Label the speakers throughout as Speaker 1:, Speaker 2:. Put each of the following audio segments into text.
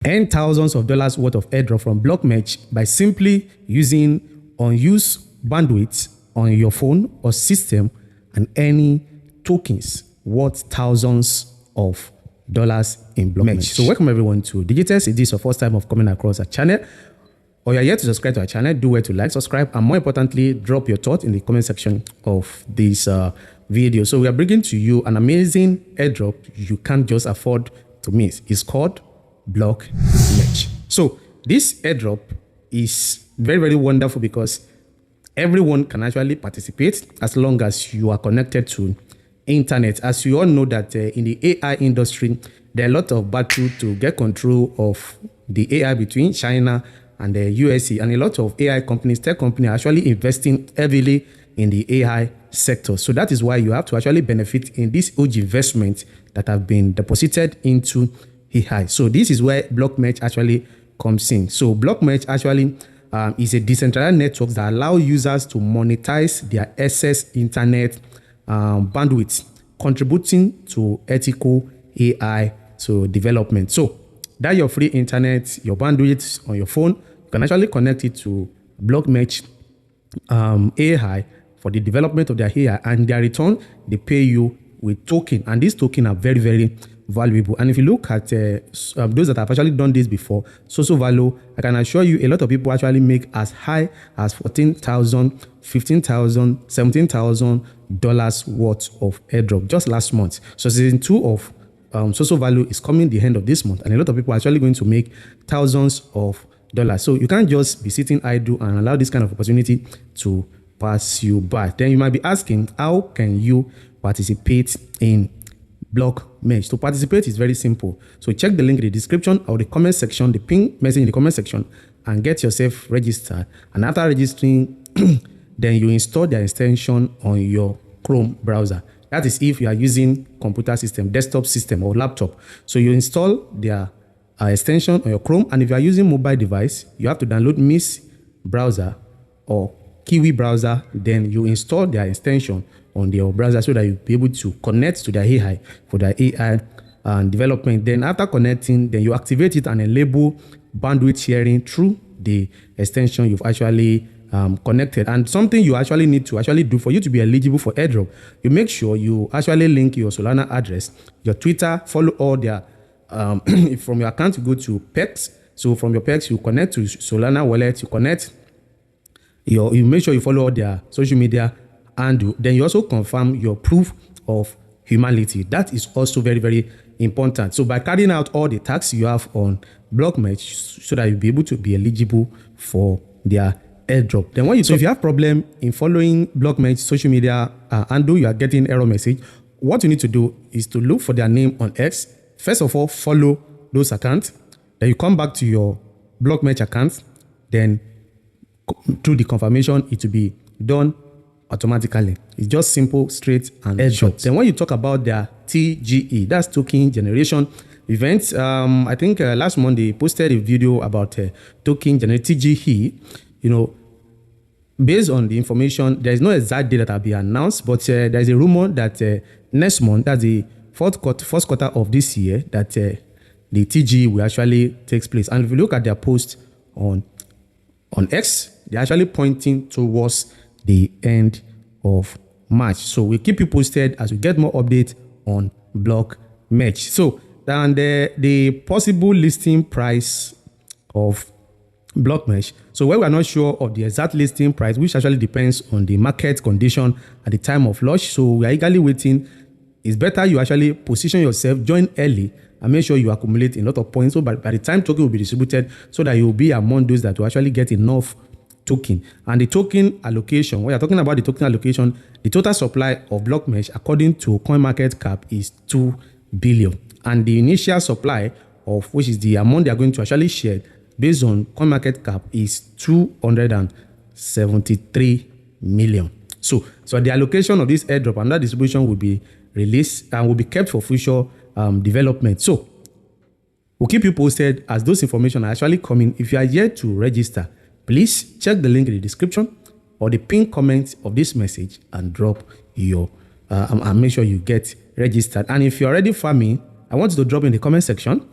Speaker 1: Earn thousands of dollars worth of airdrop from Blockmesh by simply using unused bandwidth on your phone or system and earning tokens worth thousands of dollars in Blockmesh. So welcome everyone to Digitest. If this is your first time of coming across our channel, or you're here to subscribe to our channel, do well to like, subscribe, and more importantly, drop your thoughts in the comment section of this video. So we are bringing to you an amazing airdrop you can't just afford to miss. It's called Blockmesh. So this airdrop is very, very wonderful because everyone can actually participate as long as you are connected to internet. As you all know that in the AI industry, there are a lot of battle to get control of the AI between China and the USA, and a lot of AI companies, tech companies, are actually investing heavily in the AI sector. So that is why you have to actually benefit in this huge investment that have been deposited into AI. So this is where Blockmesh actually comes in. So Blockmesh actually is a decentralized network that allow users to monetize their excess internet bandwidth, contributing to ethical AI development. So that your free internet, your bandwidth on your phone, you can actually connect it to Blockmesh AI for the development of their AI, and their return, they pay you with token, and these tokens are very, very valuable. And if you look at those that have actually done this before, social value, I can assure you a lot of people actually make as high as $14,000, $15,000, $17,000 worth of airdrop just last month. So season 2 of social value is coming the end of this month, and a lot of people are actually going to make thousands of dollars. So you can't just be sitting idle and allow this kind of opportunity to pass you by. Then you might be asking, how can you participate in Blockmesh? To participate is very simple. So check the link in the description or the comment section, the pin message in the comment section, and get yourself registered. And after registering, then you install the extension on your Chrome browser. That is if you are using computer system, desktop system, or laptop. So you install their extension on your Chrome, and if you are using mobile device, you have to download Miss browser or Kiwi browser. Then you install their extension on your browser so that you'll be able to connect to their AI for their AI development. Then after connecting, then you activate it and enable bandwidth sharing through the extension you've actually connected. And something you actually need to actually do for you to be eligible for airdrop, you make sure you actually link your Solana address, your Twitter, follow all their from your account you go to PEX. So from your PEX you connect to Solana wallet, you connect you make sure you follow all their social media, and then you also confirm your proof of humanity. That is also very, very important. So by carrying out all the tasks you have on Blockmesh, so that you'll be able to be eligible for their airdrop. Then if you have problem in following Blockmesh social media handle, you are getting error message, what you need to do is to look for their name on X. First of all, follow those accounts. Then you come back to your Blockmesh account. Then through the confirmation, it will be done automatically. It's just simple, straight, and short. Then when you talk about their TGE, that's token generation events. I think last month they posted a video about token generation TGE. You know, based on the information, there is no exact date that will be announced, but there is a rumor that next month, that's the first quarter of this year, that the TGE will actually take place. And if you look at their post on X, they're actually pointing towards the end of March. So we'll keep you posted as we get more updates on Blockmesh. So then the possible listing price of Blockmesh. So where we are not sure of the exact listing price, which actually depends on the market condition at the time of launch. So we are eagerly waiting. It's better you actually position yourself, join early, and make sure you accumulate a lot of points. So by the time token will be distributed, so that you will be among those that will actually get enough token. And the token allocation, when you're talking about the token allocation, the total supply of Blockmesh according to CoinMarketCap is 2 billion. And the initial supply of which is the amount they are going to actually share based on CoinMarketCap is 273 million. So the allocation of this airdrop and that distribution will be released and will be kept for future development. So we'll keep you posted as those information are actually coming. If you are yet to register, please check the link in the description or the pinned comment of this message and drop your and make sure you get registered. And if you're already farming, I want you to drop in the comment section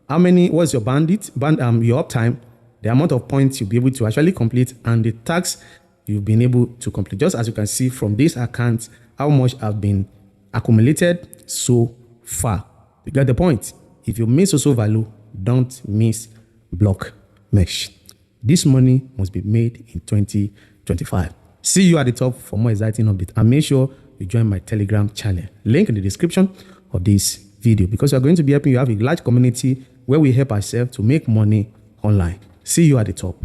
Speaker 1: what's your your uptime, the amount of points you'll be able to actually complete, and the tasks you've been able to complete. Just as you can see from this account, how much have been accumulated so far. You get the point? If you miss also value, don't miss Blockmesh. This money must be made in 2025. See you at the top for more exciting updates, and make sure you join my Telegram channel. Link in the description of this video, because we are going to be helping you have a large community where we help ourselves to make money online. See you at the top.